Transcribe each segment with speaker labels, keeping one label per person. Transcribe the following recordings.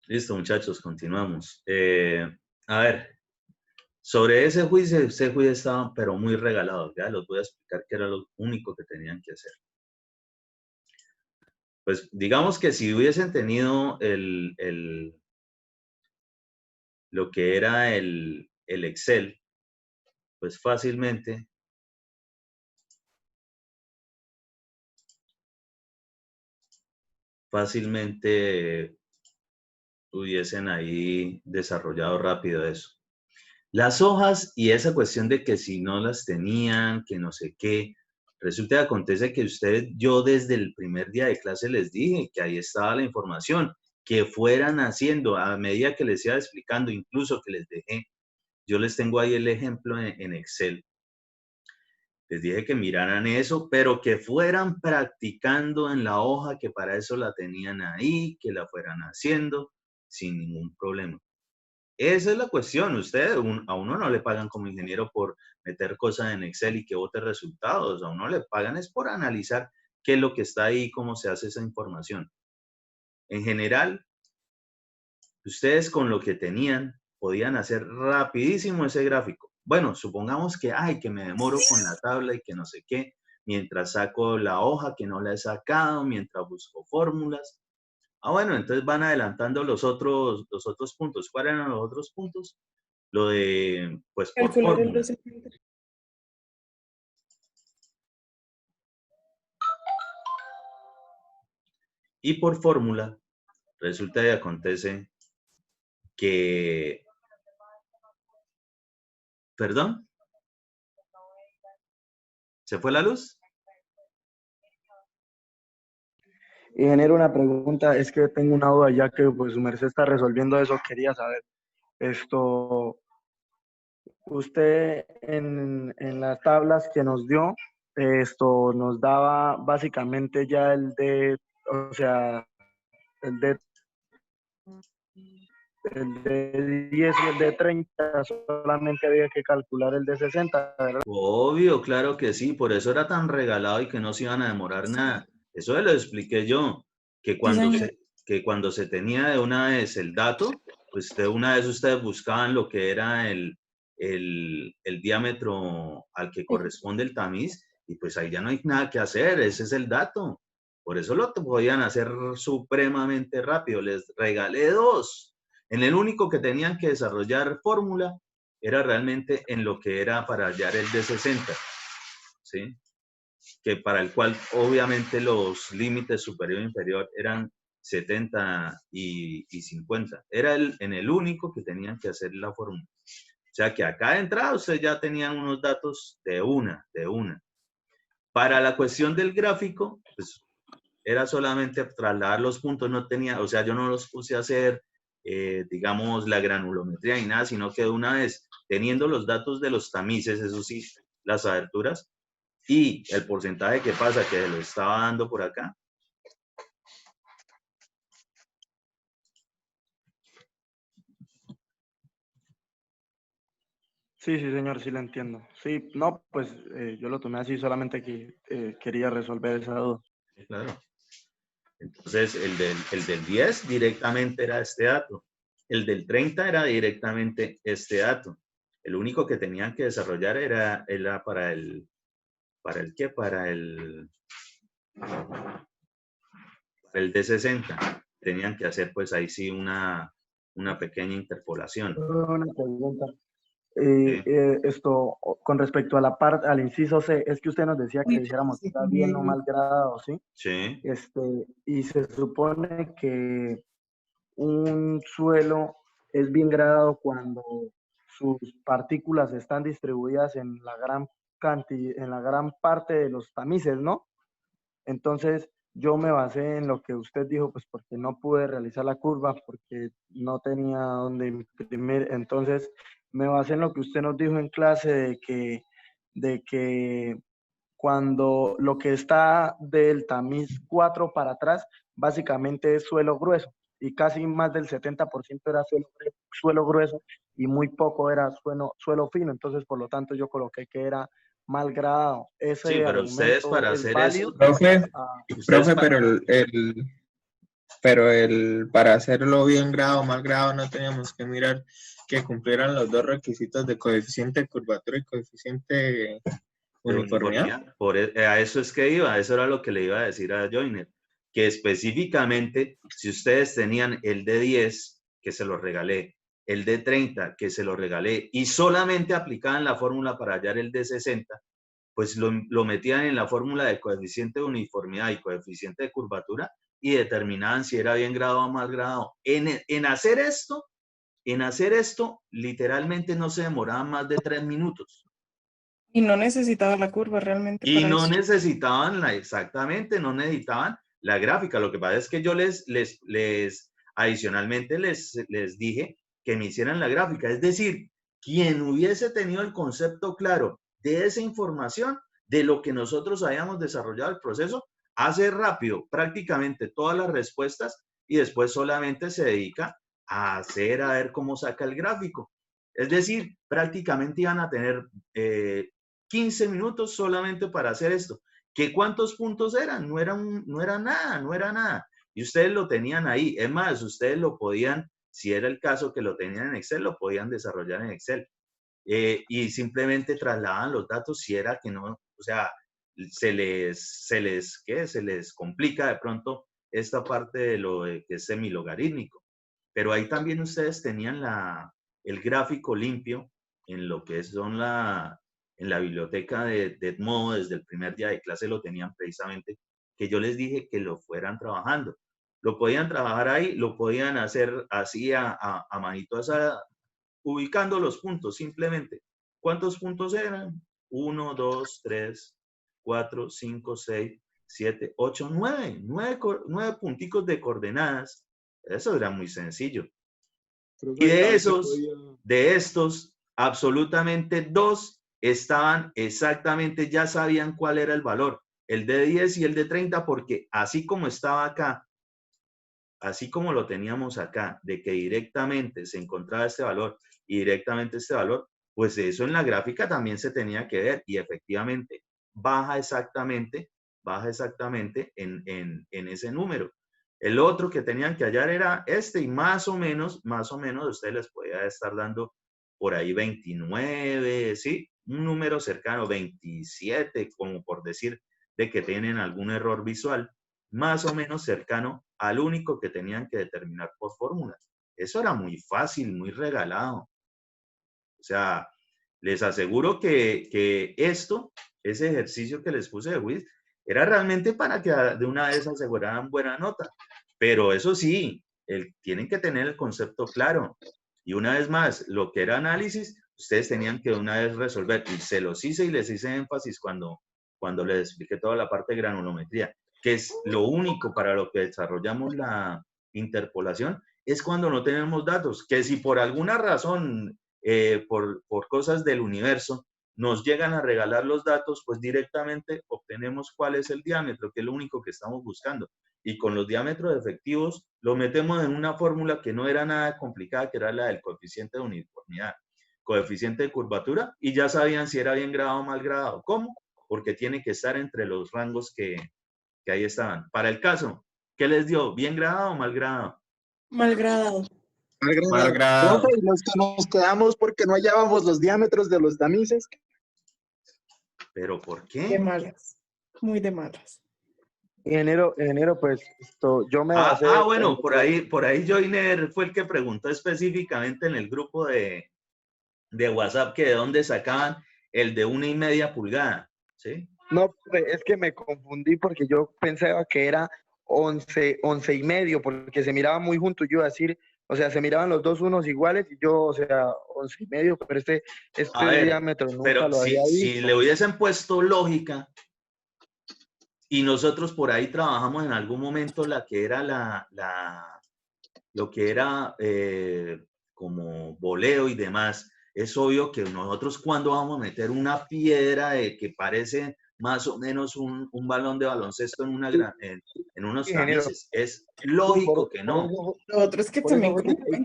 Speaker 1: Listo, muchachos, continuamos. A ver, sobre ese juicio estaba, pero muy regalado. Ya los voy a explicar qué era lo único que tenían que hacer. Pues digamos que si hubiesen tenido lo que era el Excel, pues fácilmente hubiesen ahí desarrollado rápido eso. Las hojas y esa cuestión de que si no las tenían, que no sé qué, resulta que acontece que yo desde el primer día de clase les dije que ahí estaba la información, que fueran haciendo a medida que les iba explicando, incluso que les dejé, yo les tengo ahí el ejemplo en Excel. Les dije que miraran eso, pero que fueran practicando en la hoja, que para eso la tenían ahí, que la fueran haciendo sin ningún problema. Esa es la cuestión. A uno no le pagan como ingeniero por meter cosas en Excel y que bote resultados. A uno le pagan es por analizar qué es lo que está ahí, cómo se hace esa información. En general, ustedes con lo que tenían podían hacer rapidísimo ese gráfico. Bueno, supongamos que, que me demoro con la tabla y que no sé qué, mientras saco la hoja que no la he sacado, mientras busco fórmulas. Bueno, entonces van adelantando los otros puntos. ¿Cuáles eran los otros puntos? Lo de, pues, por
Speaker 2: Calcular el
Speaker 1: fórmula.
Speaker 2: D60.
Speaker 1: Y por fórmula, resulta y acontece que, ¿perdón? ¿Se fue la luz?
Speaker 3: Ingeniero, una pregunta, es que tengo una duda, ya que pues su merced está resolviendo eso, quería saber, usted en las tablas que nos dio, nos daba básicamente ya o sea, el de, el de 10 y el de 30, solamente había que calcular el de 60, ¿verdad?
Speaker 1: Obvio, claro que sí, por eso era tan regalado y que no se iban a demorar nada. Eso se lo expliqué yo, que
Speaker 2: Sí, señor.
Speaker 1: que cuando se tenía de una vez el dato, pues de una vez ustedes buscaban lo que era el diámetro al que corresponde el tamiz y pues ahí ya no hay nada que hacer, ese es el dato. Por eso lo podían hacer supremamente rápido, les regalé dos. En el único que tenían que desarrollar fórmula era realmente en lo que era para hallar el D60, ¿sí? Que para el cual obviamente los límites superior e inferior eran 70 y 50. Era en el único que tenían que hacer la fórmula. O sea que acá de entrada ustedes ya tenían unos datos de una. Para la cuestión del gráfico, pues era solamente trasladar los puntos, no tenía, o sea, yo no los puse a hacer, digamos, la granulometría ni nada, sino que de una vez, teniendo los datos de los tamices, eso sí, las aberturas, y el porcentaje que pasa, que lo estaba dando por acá.
Speaker 3: Sí, sí, señor, sí lo entiendo. Sí, no, pues yo lo tomé así, solamente que quería resolver esa duda.
Speaker 1: Claro. Entonces, el del 10 directamente era este dato. El del 30 era directamente este dato. El único que tenían que desarrollar era ¿para qué? Para el D60. Tenían que hacer, pues, ahí sí una pequeña interpolación.
Speaker 3: Una pregunta.
Speaker 1: ¿Sí?
Speaker 3: Con respecto a al inciso C, es que usted nos decía que dijéramos está bien o mal gradado, ¿sí?
Speaker 1: Sí.
Speaker 3: Y se supone que un suelo es bien gradado cuando sus partículas están distribuidas en la en la gran parte de los tamices, ¿no? Entonces, yo me basé en lo que usted dijo, pues porque no pude realizar la curva, porque no tenía dónde imprimir. Entonces, me basé en lo que usted nos dijo en clase de que cuando lo que está del tamiz 4 para atrás, básicamente es suelo grueso, y casi más del 70% era suelo grueso y muy poco era suelo fino. Entonces, por lo tanto, yo coloqué que era mal gradado.
Speaker 1: Sí,
Speaker 3: ¿Ese
Speaker 1: pero ustedes
Speaker 3: argumento
Speaker 1: para
Speaker 3: es
Speaker 1: hacer
Speaker 3: válido?
Speaker 1: eso,
Speaker 4: Profe,
Speaker 1: ustedes
Speaker 4: profe,
Speaker 1: para,
Speaker 4: pero
Speaker 2: Pero para hacerlo bien grado o mal grado no teníamos que mirar que cumplieran los dos requisitos de coeficiente de curvatura y coeficiente de
Speaker 1: de
Speaker 2: uniformidad.
Speaker 1: uniformidad. A eso es que iba, eso era lo que le iba a decir a Joyner, que específicamente, si ustedes tenían el de 10, que se lo regalé, el de 30, que se lo regalé, y solamente aplicaban la fórmula para hallar el de 60, pues lo metían en la fórmula de coeficiente de uniformidad y coeficiente de curvatura y determinaban si era bien grado o mal grado. En hacer esto, literalmente no se demoraban más de 3 minutos.
Speaker 4: Y no necesitaba la curva realmente
Speaker 1: Y
Speaker 4: para
Speaker 1: no
Speaker 4: eso.
Speaker 1: necesitaban exactamente, no necesitaban la gráfica. Lo que pasa es que yo adicionalmente les dije que me hicieran la gráfica. Es decir, quien hubiese tenido el concepto claro de esa información, de lo que nosotros habíamos desarrollado el proceso, hace rápido prácticamente todas las respuestas y después solamente se dedica a ver cómo saca el gráfico. Es decir, prácticamente iban a tener 15 minutos solamente para hacer esto. ¿Qué cuántos puntos eran? No era nada. Y ustedes lo tenían ahí. Es más, ustedes lo podían, si era el caso que lo tenían en Excel, lo podían desarrollar en Excel. Y simplemente trasladaban los datos si era que no, o sea, se les complica de pronto esta parte de lo que es semilogarítmico. Pero ahí también ustedes tenían el gráfico limpio en lo que son en la biblioteca de Edmodo, desde el primer día de clase lo tenían precisamente, que yo les dije que lo fueran trabajando. Lo podían trabajar ahí, lo podían hacer así a manito asada, ubicando los puntos simplemente. ¿Cuántos puntos eran? 1, 2, 3, 4, 5, 6, 7, 8, 9. 9 punticos de coordenadas. Eso era muy sencillo. Y de estos, absolutamente 2 estaban exactamente, ya sabían cuál era el valor, el de 10 y el de 30, porque así como estaba acá, así como lo teníamos acá, de que directamente se encontraba este valor y directamente este valor, pues eso en la gráfica también se tenía que ver y efectivamente baja exactamente en ese número. El otro que tenían que hallar era este y más o menos ustedes les podía estar dando por ahí 29, ¿sí? Un número cercano, 27, como por decir de que tienen algún error visual, más o menos cercano al único que tenían que determinar por fórmulas. Eso era muy fácil, muy regalado. O sea, les aseguro que ese ejercicio que les puse de WIS, era realmente para que de una vez aseguraran buena nota. Pero eso sí, tienen que tener el concepto claro. Y una vez más, lo que era análisis, ustedes tenían que de una vez resolver. Y se los hice y les hice énfasis cuando les expliqué toda la parte de granulometría, que es lo único para lo que desarrollamos la interpolación, es cuando no tenemos datos, que si por alguna razón, por cosas del universo, nos llegan a regalar los datos, pues directamente obtenemos cuál es el diámetro, que es lo único que estamos buscando. Y con los diámetros efectivos lo metemos en una fórmula que no era nada complicada, que era la del coeficiente de uniformidad, coeficiente de curvatura, y ya sabían si era bien gradado o mal gradado. ¿Cómo? Porque tiene que estar entre los rangos que ahí estaban. Para el caso, ¿qué les dio? ¿Bien gradado o mal gradado?
Speaker 4: Mal gradado.
Speaker 2: Mal gradado.
Speaker 5: Profe, y los que nos quedamos porque no hallábamos los diámetros de los damises.
Speaker 1: ¿Pero por qué?
Speaker 4: De malas. Muy de malas.
Speaker 3: Ingeniero, pues yo me basé.
Speaker 1: Bueno, por ahí Joyner fue el que preguntó específicamente en el grupo de WhatsApp que de dónde sacaban el de 1,5 pulgadas, ¿sí?
Speaker 3: No, es que me confundí porque yo pensaba que era 11,5, porque se miraba muy junto. Yo iba a decir, o sea, se miraban los dos unos iguales y yo, o sea, 11,5, pero este diámetro nunca lo había visto.
Speaker 1: Si le hubiesen puesto lógica y nosotros por ahí trabajamos en algún momento la que era lo que era como voleo y demás, es obvio que nosotros cuando vamos a meter una piedra que parece más o menos un balón de baloncesto en unos tamices, es lógico que no.
Speaker 4: Lo otro es que también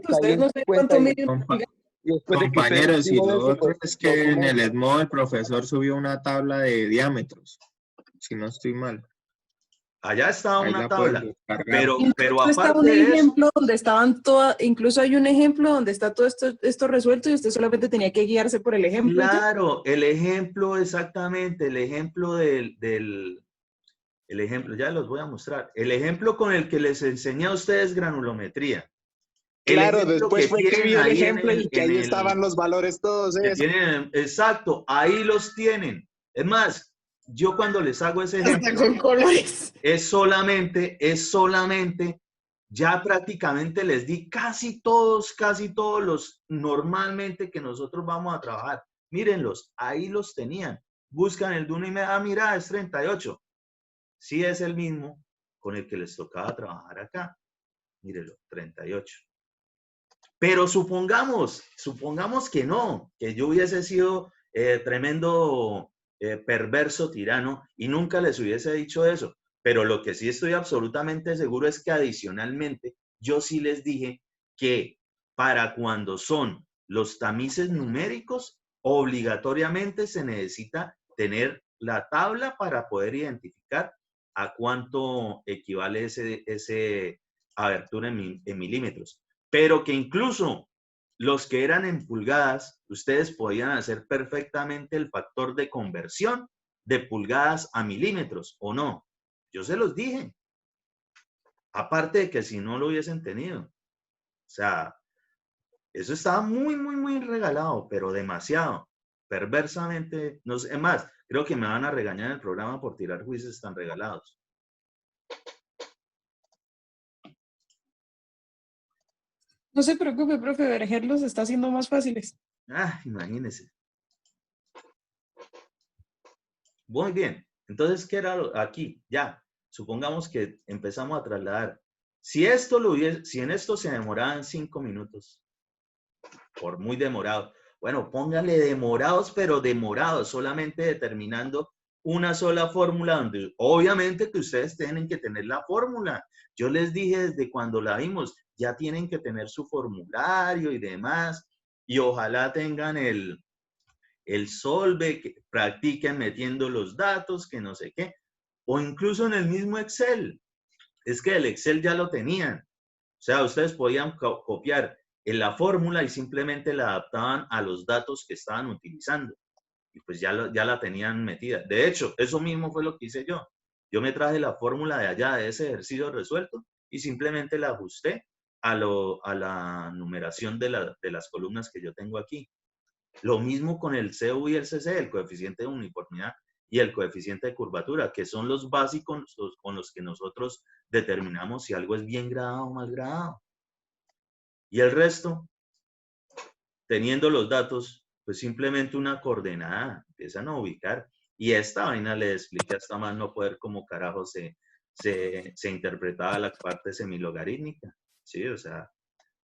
Speaker 4: ustedes no sé cuánto miden.
Speaker 2: Compañeros, y lo otro es que en el Edmodo el profesor subió una tabla de diámetros, si no estoy mal.
Speaker 1: Allá estaba
Speaker 2: Ahí
Speaker 1: una
Speaker 2: la pueden
Speaker 1: tabla,
Speaker 2: descargar.
Speaker 1: pero
Speaker 4: Incluso está
Speaker 1: aparte
Speaker 4: un
Speaker 1: de eso,
Speaker 4: ejemplo donde estaban todas, incluso hay un ejemplo donde está todo esto resuelto y usted solamente tenía que guiarse por el ejemplo y ya.
Speaker 1: claro, el ejemplo exactamente, el ejemplo el ejemplo, ya los voy a mostrar, el ejemplo con el que les enseñé a ustedes granulometría, el
Speaker 5: Claro,
Speaker 1: ejemplo
Speaker 5: después
Speaker 1: que
Speaker 5: fue que
Speaker 1: tienen
Speaker 5: vi el
Speaker 1: ahí
Speaker 5: ejemplo y que ahí estaban los valores todos
Speaker 1: que
Speaker 5: esos.
Speaker 1: tienen, exacto, ahí los tienen. Es más, yo cuando les hago ese
Speaker 4: Hasta
Speaker 1: ejemplo,
Speaker 4: con colores.
Speaker 1: es solamente, ya prácticamente les di casi todos los normalmente que nosotros vamos a trabajar. Mírenlos, ahí los tenían. Buscan el de 1,5, ah, mira, es 38. Sí es el mismo con el que les tocaba trabajar acá. Mírenlo, 38. Pero supongamos que no, que yo hubiese sido tremendo perverso tirano y nunca les hubiese dicho eso. Pero lo que sí estoy absolutamente seguro es que adicionalmente yo sí les dije que para cuando son los tamices numéricos, obligatoriamente se necesita tener la tabla para poder identificar a cuánto equivale ese abertura en milímetros. Pero que incluso los que eran en pulgadas, ustedes podían hacer perfectamente el factor de conversión de pulgadas a milímetros, ¿o no? Yo se los dije. Aparte de que si no lo hubiesen tenido. O sea, eso estaba muy regalado, pero demasiado. Perversamente, no sé, es más, creo que me van a regañar en el programa por tirar juicios tan regalados.
Speaker 4: No se preocupe, profe, Verger los está haciendo más fáciles.
Speaker 1: Ah, imagínense. Muy bien. Entonces, ¿qué era aquí? Ya, supongamos que empezamos a trasladar. Si en esto se demoraban 5 minutos, por muy demorado, bueno, póngale demorados, pero demorados, solamente determinando una sola fórmula, donde obviamente que ustedes tienen que tener la fórmula. Yo les dije desde cuando la vimos, ya tienen que tener su formulario y demás, y ojalá tengan el Solve, que practiquen metiendo los datos, que no sé qué, o incluso en el mismo Excel. Es que el Excel ya lo tenían. O sea, ustedes podían copiar en la fórmula y simplemente la adaptaban a los datos que estaban utilizando. Y pues ya la tenían metida. De hecho, eso mismo fue lo que hice yo. Yo me traje la fórmula de allá, de ese ejercicio resuelto, y simplemente la ajusté a la numeración de las columnas que yo tengo aquí. Lo mismo con el CU y el CC, el coeficiente de uniformidad y el coeficiente de curvatura, que son los básicos con los que nosotros determinamos si algo es bien gradado o mal gradado. Y el resto, teniendo los datos, pues simplemente una coordenada, empiezan a ubicar. Y esta vaina le expliqué hasta más no poder cómo carajo se interpretaba la parte semilogarítmica. Sí, o sea,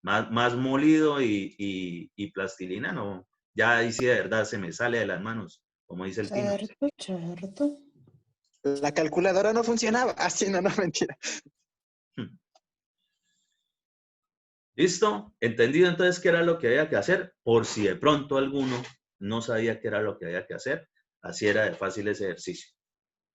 Speaker 1: más molido y plastilina, no. Ya ahí sí de verdad se me sale de las manos, como dice el Tino.
Speaker 4: Cierto.
Speaker 5: La calculadora no funcionaba. Así no, mentira.
Speaker 1: ¿Listo? ¿Entendido entonces qué era lo que había que hacer? Por si de pronto alguno no sabía qué era lo que había que hacer, así era de fácil ese ejercicio.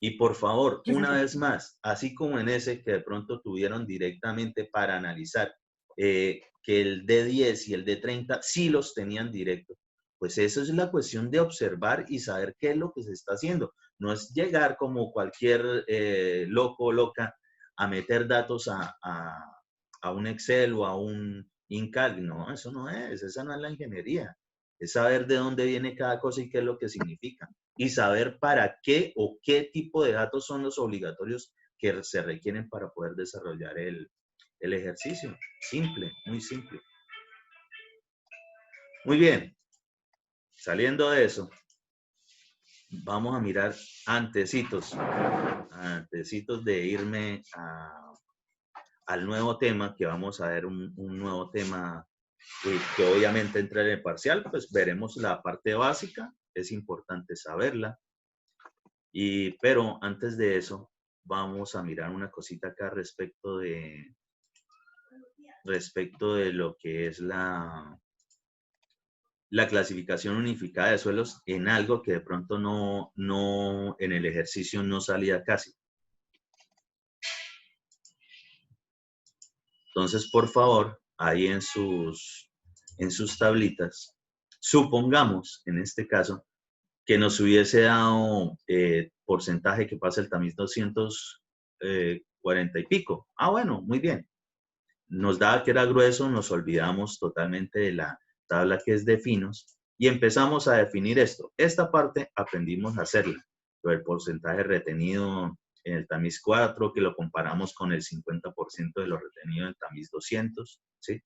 Speaker 1: Y por favor, una vez más, así como en ese que de pronto tuvieron directamente para analizar, que el D10 y el D30 sí los tenían directo, pues eso es la cuestión de observar y saber qué es lo que se está haciendo. No es llegar como cualquier loco o loca a meter datos a un Excel o a un Incalc. No, eso no es, esa no es la ingeniería. Es saber de dónde viene cada cosa y qué es lo que significa. Y saber para qué o qué tipo de datos son los obligatorios que se requieren para poder desarrollar el ejercicio. Simple, muy simple. Muy bien. Saliendo de eso, vamos a mirar antecitos de irme al nuevo tema, que vamos a ver un nuevo tema que obviamente entra en el parcial, pues veremos la parte básica, es importante saberla. Pero antes de eso, vamos a mirar una cosita acá respecto de lo que es la clasificación unificada de suelos en algo que de pronto no en el ejercicio no salía casi. Entonces, por favor, ahí en sus tablitas, supongamos, en este caso, que nos hubiese dado porcentaje que pasa el tamiz 240 y pico. Ah, bueno, muy bien. Nos daba que era grueso, nos olvidamos totalmente de la tabla que es de finos y empezamos a definir esto. Esta parte aprendimos a hacerla. El porcentaje retenido en el tamiz 4, que lo comparamos con el 50% de lo retenido en el tamiz 200, ¿sí?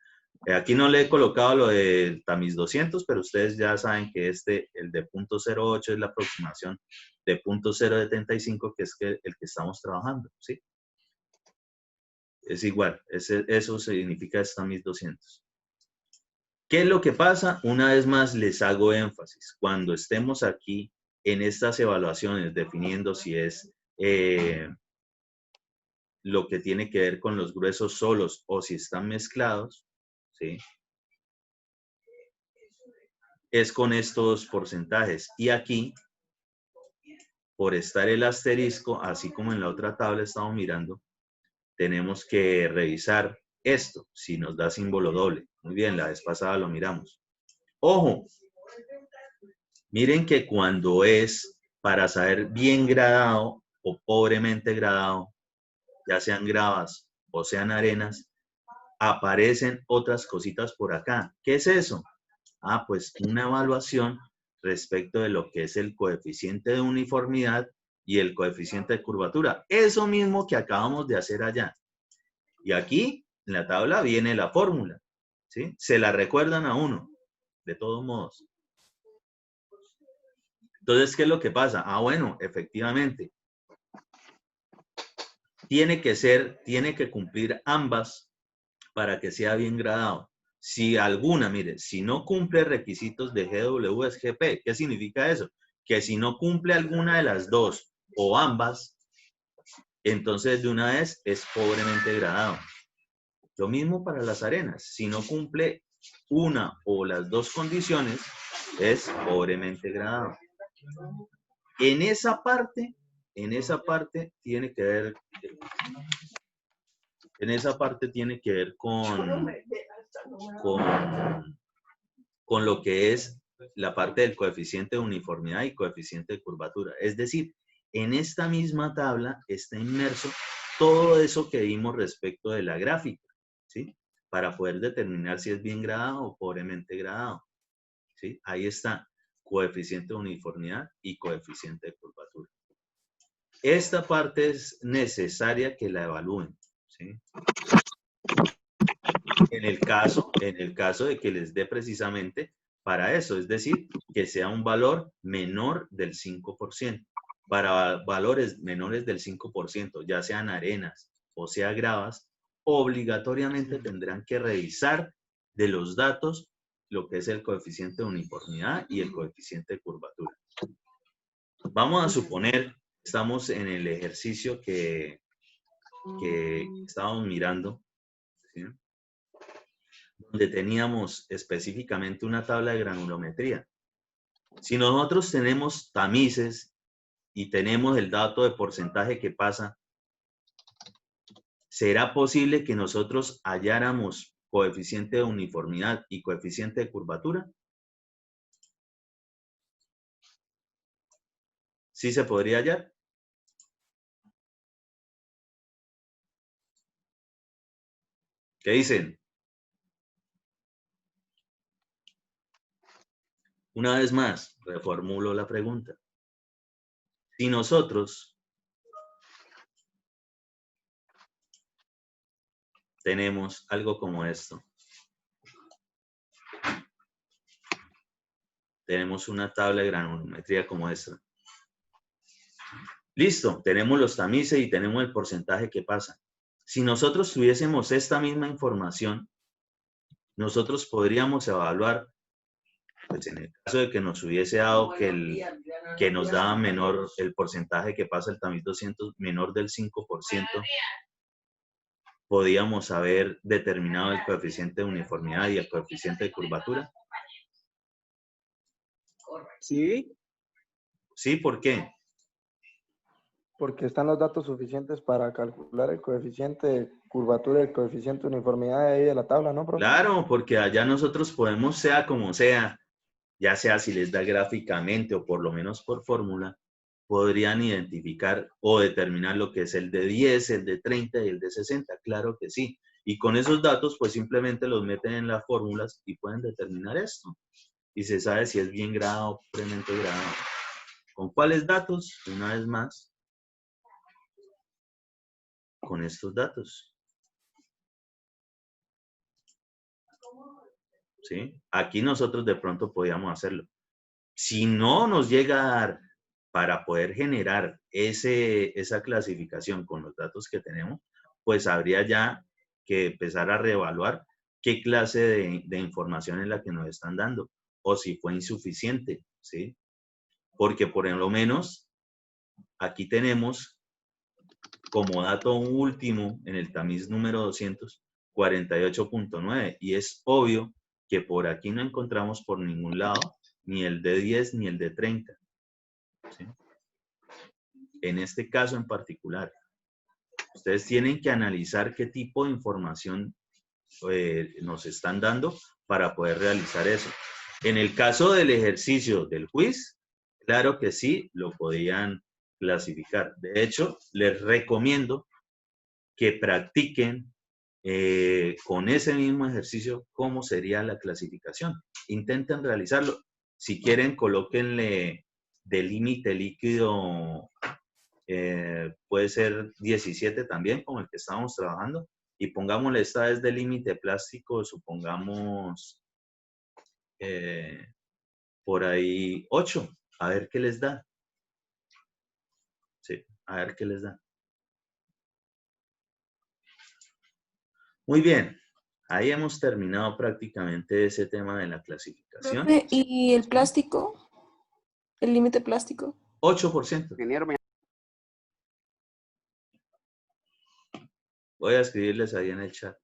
Speaker 1: Aquí no le he colocado lo del tamiz 200, pero ustedes ya saben que el de 0.08 es la aproximación de 0.075, que es el que estamos trabajando, ¿sí? Es igual, eso significa tamiz 200. ¿Qué es lo que pasa? Una vez más les hago énfasis. Cuando estemos aquí en estas evaluaciones definiendo si es lo que tiene que ver con los gruesos solos o si están mezclados, ¿sí? Es con estos porcentajes. Y aquí, por estar el asterisco, así como en la otra tabla estamos mirando, tenemos que revisar esto, si nos da símbolo doble. Muy bien, la vez pasada lo miramos. Ojo, miren que cuando es para saber bien gradado o pobremente gradado, ya sean gravas o sean arenas, aparecen otras cositas por acá. ¿Qué es eso? Ah, pues una evaluación respecto de lo que es el coeficiente de uniformidad y el coeficiente de curvatura. Eso mismo que acabamos de hacer allá. Y aquí, en la tabla, viene la fórmula, ¿sí? Se la recuerdan a uno, de todos modos. Entonces, ¿qué es lo que pasa? Ah, bueno, efectivamente. Tiene que cumplir ambas para que sea bien gradado. Si alguna, mire, si no cumple requisitos de GWSGP, ¿qué significa eso? Que si no cumple alguna de las dos o ambas, entonces de una vez es pobremente gradado. Lo mismo para las arenas. Si no cumple una o las dos condiciones, es pobremente gradado. En esa parte tiene que ver, con lo que es la parte del coeficiente de uniformidad y coeficiente de curvatura. Es decir, en esta misma tabla está inmerso todo eso que vimos respecto de la gráfica, ¿sí? Para poder determinar si es bien gradado o pobremente gradado, ¿sí? Ahí está, coeficiente de uniformidad y coeficiente de curvatura. Esta parte es necesaria que la evalúen, ¿sí? En el caso de que les dé precisamente para eso, es decir, que sea un valor menor del 5%. Para valores menores del 5%, ya sean arenas o sea gravas, obligatoriamente tendrán que revisar de los datos lo que es el coeficiente de uniformidad y el coeficiente de curvatura. Vamos a suponer, estamos en el ejercicio que estábamos mirando, ¿sí? Donde teníamos específicamente una tabla de granulometría. Si nosotros tenemos tamices y tenemos el dato de porcentaje que pasa, ¿será posible que nosotros halláramos coeficiente de uniformidad y coeficiente de curvatura? ¿Sí se podría hallar? ¿Qué dicen? Una vez más, reformulo la pregunta. Si nosotros tenemos algo como esto, tenemos una tabla de granulometría como esta. Listo, tenemos los tamices y tenemos el porcentaje que pasa. Si nosotros tuviésemos esta misma información, nosotros podríamos evaluar, pues en el caso de que nos hubiese dado que nos daba menor el porcentaje que pasa el tamiz 200, menor del 5%, podíamos haber determinado el coeficiente de uniformidad y el coeficiente de curvatura.
Speaker 5: Sí.
Speaker 1: ¿Sí? ¿Por qué?
Speaker 3: porque están los datos suficientes para calcular el coeficiente de curvatura y el coeficiente de uniformidad de ahí de la tabla, ¿no, profe?
Speaker 1: Claro, porque allá nosotros podemos, sea como sea, ya sea si les da gráficamente o por lo menos por fórmula, podrían identificar o determinar lo que es el de 10, el de 30 y el de 60. Claro que sí. Y con esos datos, pues simplemente los meten en las fórmulas y pueden determinar esto. Y se sabe si es bien grado o premente grado. ¿Con cuáles datos? Una vez más, con estos datos. ¿Sí? Aquí nosotros de pronto podíamos hacerlo. Si no nos llega a dar para poder generar esa clasificación con los datos que tenemos, pues habría ya que empezar a reevaluar qué clase de información es la que nos están dando o si fue insuficiente, ¿sí? Porque por lo menos aquí tenemos como dato último en el tamiz número 248.9 y es obvio que por aquí no encontramos por ningún lado ni el de 10 ni el de 30. ¿Sí? En este caso en particular, ustedes tienen que analizar qué tipo de información nos están dando para poder realizar eso. En el caso del ejercicio del quiz, claro que sí, lo podían clasificar. De hecho, les recomiendo que practiquen con ese mismo ejercicio cómo sería la clasificación. Intenten realizarlo. Si quieren, colóquenle de límite líquido, puede ser 17 también, con el que estábamos trabajando, y pongámosle esta vez de límite plástico, supongamos por ahí 8, a ver qué les da. Sí, a ver qué les da. Muy bien, ahí hemos terminado prácticamente ese tema de la clasificación.
Speaker 4: Profe, ¿y el plástico? ¿El límite plástico?
Speaker 1: 8%.
Speaker 5: Ingeniero,
Speaker 1: Voy a escribirles ahí en el chat.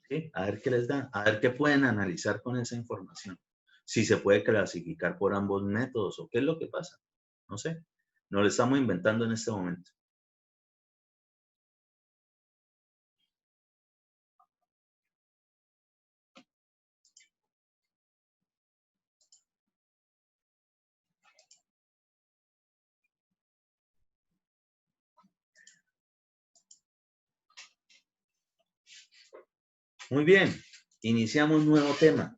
Speaker 1: ¿Sí? A ver qué les da, a ver qué pueden analizar con esa información. Si se puede clasificar por ambos métodos o qué es lo que pasa. No sé, no lo estamos inventando en este momento. Muy bien, iniciamos un nuevo tema.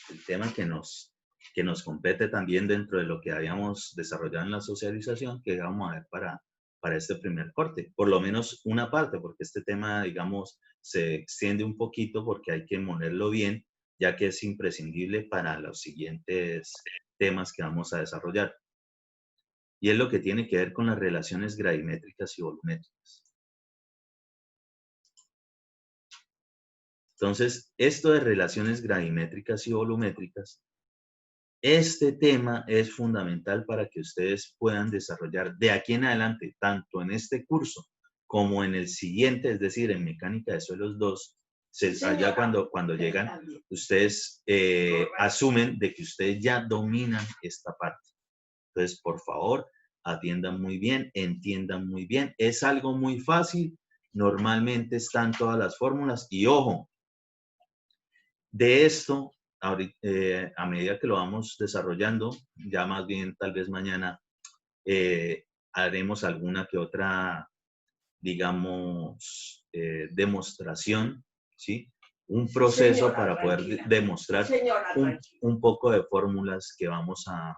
Speaker 1: El tema que nos compete también dentro de lo que habíamos desarrollado en la socialización, que vamos a ver para este primer corte. Por lo menos una parte, porque este tema, digamos, se extiende un poquito porque hay que ponerlo bien, ya que es imprescindible para los siguientes temas que vamos a desarrollar. Y es lo que tiene que ver con las relaciones gravimétricas y volumétricas. Entonces, esto de relaciones gravimétricas y volumétricas, este tema es fundamental para que ustedes puedan desarrollar de aquí en adelante, tanto en este curso como en el siguiente, es decir, en Mecánica de Suelos 2, allá cuando llegan, ustedes asumen de que ustedes ya dominan esta parte. Entonces, por favor, atiendan muy bien, entiendan muy bien. Es algo muy fácil, normalmente están todas las fórmulas y ojo, de esto, a medida que lo vamos desarrollando, ya más bien tal vez mañana haremos alguna que otra, digamos, demostración, ¿sí? Un proceso para poder demostrar un poco de fórmulas que vamos a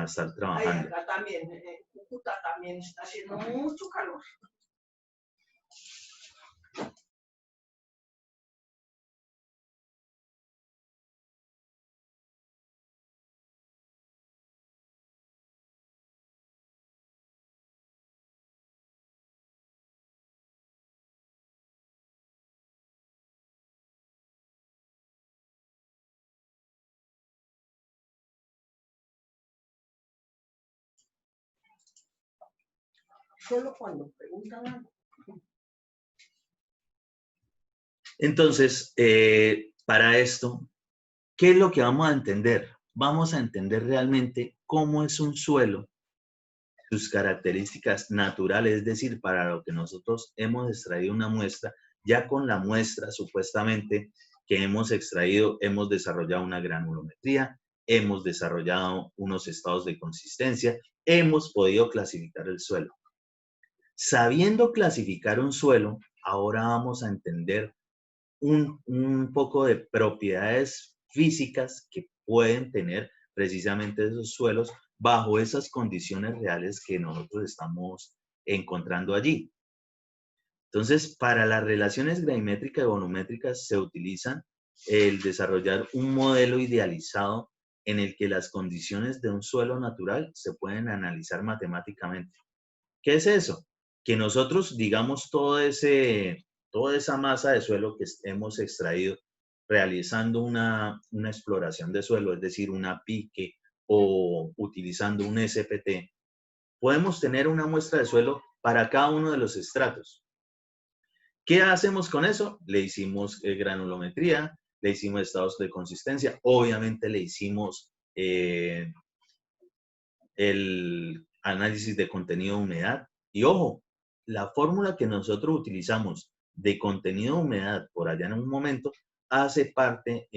Speaker 1: estar trabajando.
Speaker 6: Acá también, en Cúcuta también está haciendo mucho calor. solo cuando preguntan algo.
Speaker 1: Entonces, para esto, ¿qué es lo que vamos a entender? Vamos a entender realmente cómo es un suelo, sus características naturales, es decir, para lo que nosotros hemos extraído una muestra, ya con la muestra supuestamente que hemos extraído, hemos desarrollado una granulometría, hemos desarrollado unos estados de consistencia, hemos podido clasificar el suelo. Sabiendo clasificar un suelo, ahora vamos a entender un poco de propiedades físicas que pueden tener precisamente esos suelos bajo esas condiciones reales que nosotros estamos encontrando allí. Entonces, para las relaciones gravimétricas y volumétricas se utilizan el desarrollar un modelo idealizado en el que las condiciones de un suelo natural se pueden analizar matemáticamente. ¿Qué es eso? Que nosotros, digamos, toda esa masa de suelo que hemos extraído realizando una exploración de suelo, es decir, una pique o utilizando un SPT, podemos tener una muestra de suelo para cada uno de los estratos. ¿Qué hacemos con eso? Le hicimos granulometría, le hicimos estados de consistencia, obviamente le hicimos el análisis de contenido de humedad. Y ojo, la fórmula que nosotros utilizamos de contenido de humedad por allá en un momento hace parte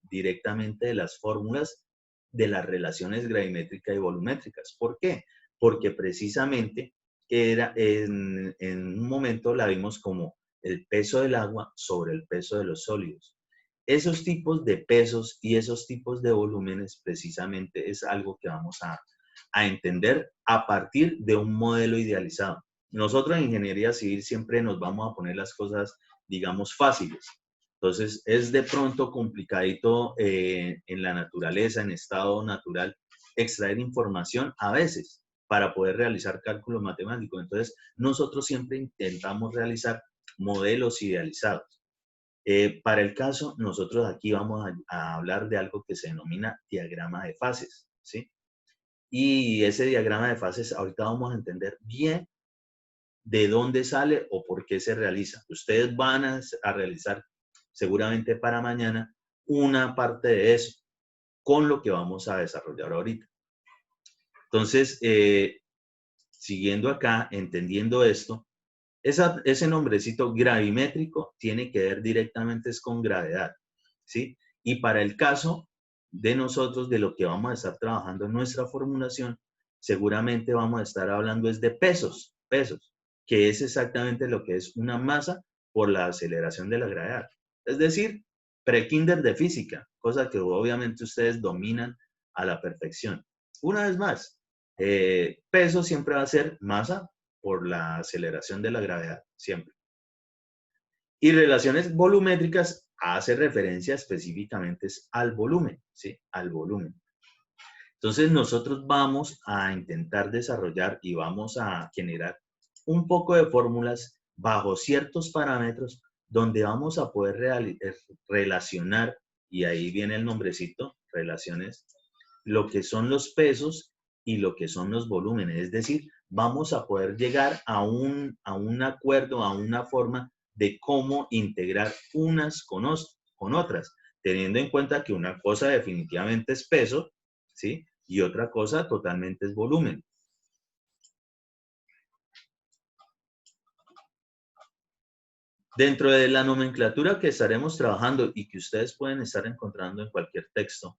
Speaker 1: directamente de las fórmulas de las relaciones gravimétricas y volumétricas. ¿Por qué? Porque precisamente era en un momento la vimos como el peso del agua sobre el peso de los sólidos. Esos tipos de pesos y esos tipos de volúmenes precisamente es algo que vamos a entender a partir de un modelo idealizado. Nosotros en ingeniería civil siempre nos vamos a poner las cosas, digamos, fáciles. Entonces, es de pronto complicadito en la naturaleza, en estado natural, extraer información a veces para poder realizar cálculos matemáticos. Entonces, nosotros siempre intentamos realizar modelos idealizados. Para el caso, nosotros aquí vamos a hablar de algo que se denomina diagrama de fases, ¿sí? Y ese diagrama de fases, ahorita vamos a entender bien de dónde sale o por qué se realiza. Ustedes van a realizar seguramente para mañana una parte de eso con lo que vamos a desarrollar ahorita. Entonces, siguiendo acá, entendiendo esto, ese nombrecito gravimétrico tiene que ver directamente con gravedad, ¿sí? Y para el caso de nosotros, de lo que vamos a estar trabajando en nuestra formulación, seguramente vamos a estar hablando es de pesos, que es exactamente lo que es una masa por la aceleración de la gravedad. Es decir, pre-kinder de física, cosa que obviamente ustedes dominan a la perfección. Una vez más, peso siempre va a ser masa por la aceleración de la gravedad, siempre. Y relaciones volumétricas hace referencia específicamente al volumen, ¿sí? Al volumen. Entonces nosotros vamos a intentar desarrollar y vamos a generar un poco de fórmulas bajo ciertos parámetros donde vamos a poder relacionar, y ahí viene el nombrecito, relaciones, lo que son los pesos y lo que son los volúmenes. Es decir, vamos a poder llegar a un acuerdo, a una forma de cómo integrar unas con otras, teniendo en cuenta que una cosa definitivamente es peso, ¿sí? Y otra cosa totalmente es volumen. Dentro de la nomenclatura que estaremos trabajando y que ustedes pueden estar encontrando en cualquier texto,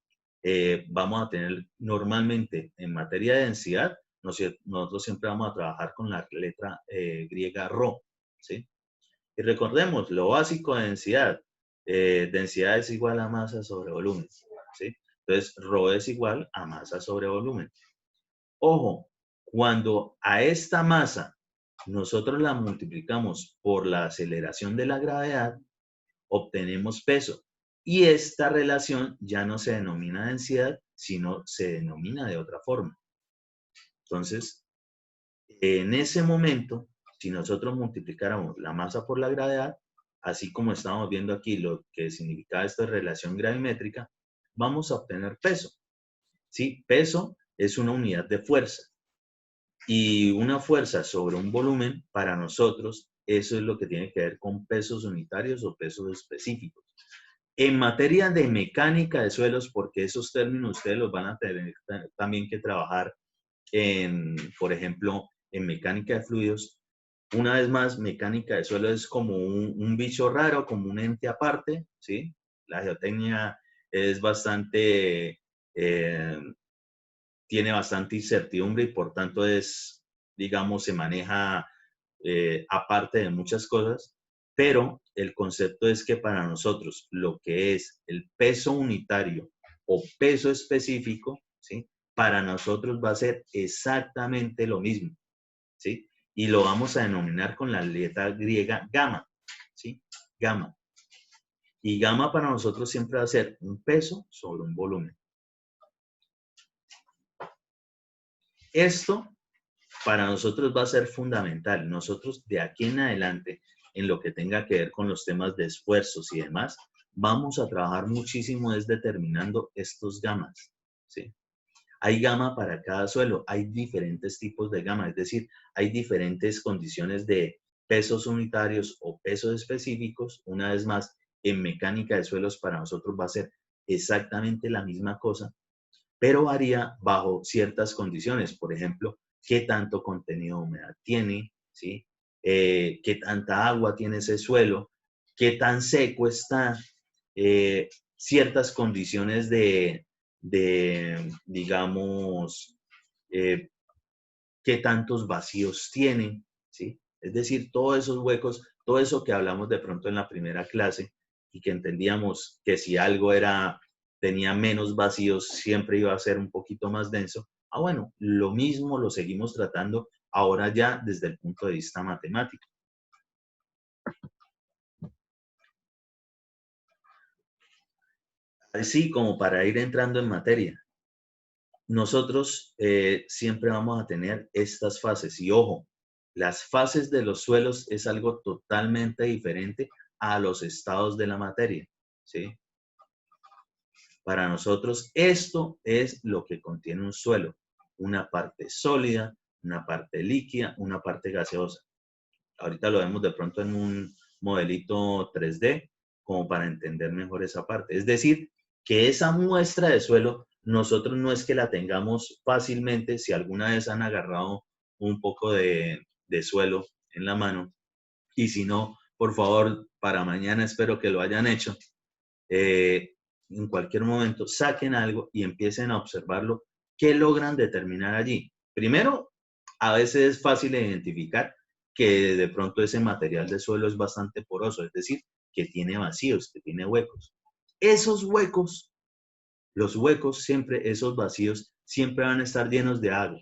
Speaker 1: vamos a tener normalmente en materia de densidad, nosotros siempre vamos a trabajar con la letra griega ρ, ¿sí? Y recordemos, lo básico de densidad, densidad es igual a masa sobre volumen, ¿sí? Entonces, ρ es igual a masa sobre volumen. Ojo, cuando a esta masa nosotros la multiplicamos por la aceleración de la gravedad, obtenemos peso. Y esta relación ya no se denomina densidad, sino se denomina de otra forma. Entonces, en ese momento, si nosotros multiplicáramos la masa por la gravedad, así como estamos viendo aquí lo que significa esta relación gravimétrica, vamos a obtener peso. ¿Sí? Peso es una unidad de fuerza. Y una fuerza sobre un volumen, para nosotros, eso es lo que tiene que ver con pesos unitarios o pesos específicos. En materia de mecánica de suelos, porque esos términos ustedes los van a tener también que trabajar por ejemplo, en mecánica de fluidos. Una vez más, mecánica de suelo es como un bicho raro, como un ente aparte, ¿sí? La geotecnia es bastante, tiene bastante incertidumbre y por tanto es, digamos, se maneja aparte de muchas cosas, pero el concepto es que para nosotros lo que es el peso unitario o peso específico, ¿sí? Para nosotros va a ser exactamente lo mismo, ¿sí? Y lo vamos a denominar con la letra griega gamma, ¿sí? Gamma. Y gamma para nosotros siempre va a ser un peso sobre un volumen. Esto para nosotros va a ser fundamental. Nosotros de aquí en adelante, en lo que tenga que ver con los temas de esfuerzos y demás, vamos a trabajar muchísimo es determinando estos gamas, ¿sí? Hay gama para cada suelo, hay diferentes tipos de gama, es decir, hay diferentes condiciones de pesos unitarios o pesos específicos. Una vez más, en mecánica de suelos para nosotros va a ser exactamente la misma cosa, pero varía bajo ciertas condiciones. Por ejemplo, qué tanto contenido de humedad tiene, ¿sí? Qué tanta agua tiene ese suelo, qué tan seco está, ciertas condiciones digamos, qué tantos vacíos tiene, ¿sí? Es decir, todos esos huecos, todo eso que hablamos de pronto en la primera clase y que entendíamos que si algo tenía menos vacíos, siempre iba a ser un poquito más denso. Ah, bueno, lo mismo lo seguimos tratando ahora ya desde el punto de vista matemático. Así como para ir entrando en materia, nosotros siempre vamos a tener estas fases. Y ojo, las fases de los suelos es algo totalmente diferente a los estados de la materia, ¿sí? Para nosotros esto es lo que contiene un suelo. Una parte sólida, una parte líquida, una parte gaseosa. Ahorita lo vemos de pronto en un modelito 3D como para entender mejor esa parte. Es decir, que esa muestra de suelo nosotros no es que la tengamos fácilmente. Si alguna vez han agarrado un poco de suelo en la mano, y si no, por favor, para mañana espero que lo hayan hecho. En cualquier momento saquen algo y empiecen a observarlo. ¿Qué logran determinar allí? Primero, a veces es fácil identificar que de pronto ese material de suelo es bastante poroso, es decir, que tiene vacíos, que tiene huecos. Esos huecos, los huecos siempre, esos vacíos, siempre van a estar llenos de algo.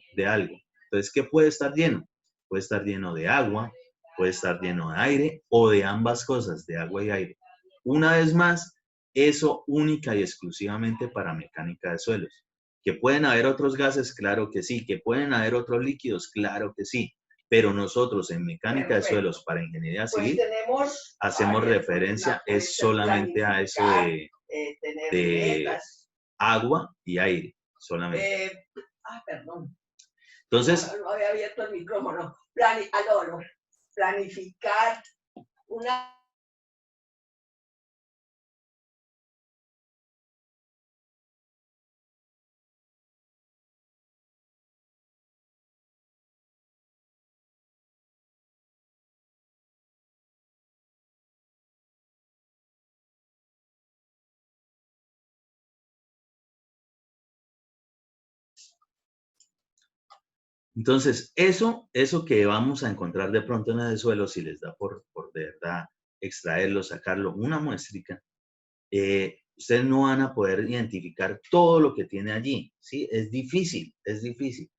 Speaker 1: Entonces, ¿qué puede estar lleno? Puede estar lleno de agua, puede estar lleno de aire o de ambas cosas, de agua y aire. Una vez más, eso única y exclusivamente para mecánica de suelos. ¿Que pueden haber otros gases? Claro que sí. ¿Que pueden haber otros líquidos? Claro que sí. Pero nosotros en mecánica de suelos para ingeniería civil hacemos referencia es solamente a eso de agua y aire, solamente.
Speaker 6: Perdón.
Speaker 1: Entonces,
Speaker 6: No había abierto el micrófono. Planificar una
Speaker 1: Entonces, eso que vamos a encontrar de pronto en el suelo, si les da por de verdad extraerlo, sacarlo, una muestrica, ustedes no van a poder identificar todo lo que tiene allí, ¿sí? Es difícil, es difícil.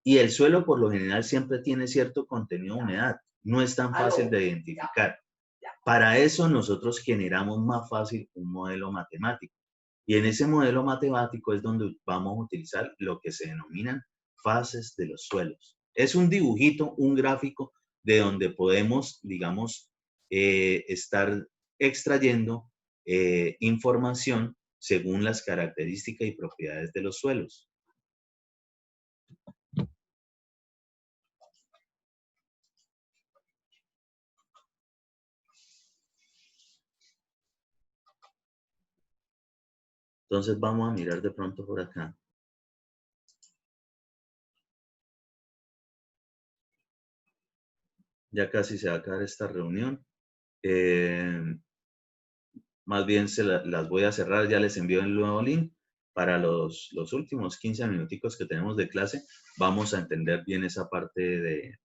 Speaker 1: Y el suelo por lo general siempre tiene cierto contenido de humedad, no es tan fácil de identificar. Para eso nosotros generamos más fácil un modelo matemático. Y en ese modelo matemático es donde vamos a utilizar lo que se denominan fases de los suelos. Es un dibujito, un gráfico de donde podemos, digamos, estar extrayendo información según las características y propiedades de los suelos. Entonces vamos a mirar de pronto por acá. Ya casi se va a acabar esta reunión. Más bien las voy a cerrar, ya les envío el nuevo link. Para los últimos 15 minuticos que tenemos de clase, vamos a entender bien esa parte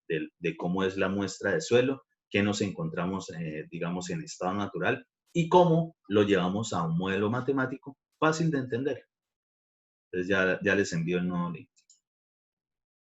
Speaker 1: de cómo es la muestra de suelo, qué nos encontramos, digamos, en estado natural y cómo lo llevamos a un modelo matemático fácil de entender. Entonces ya les envío el nuevo link.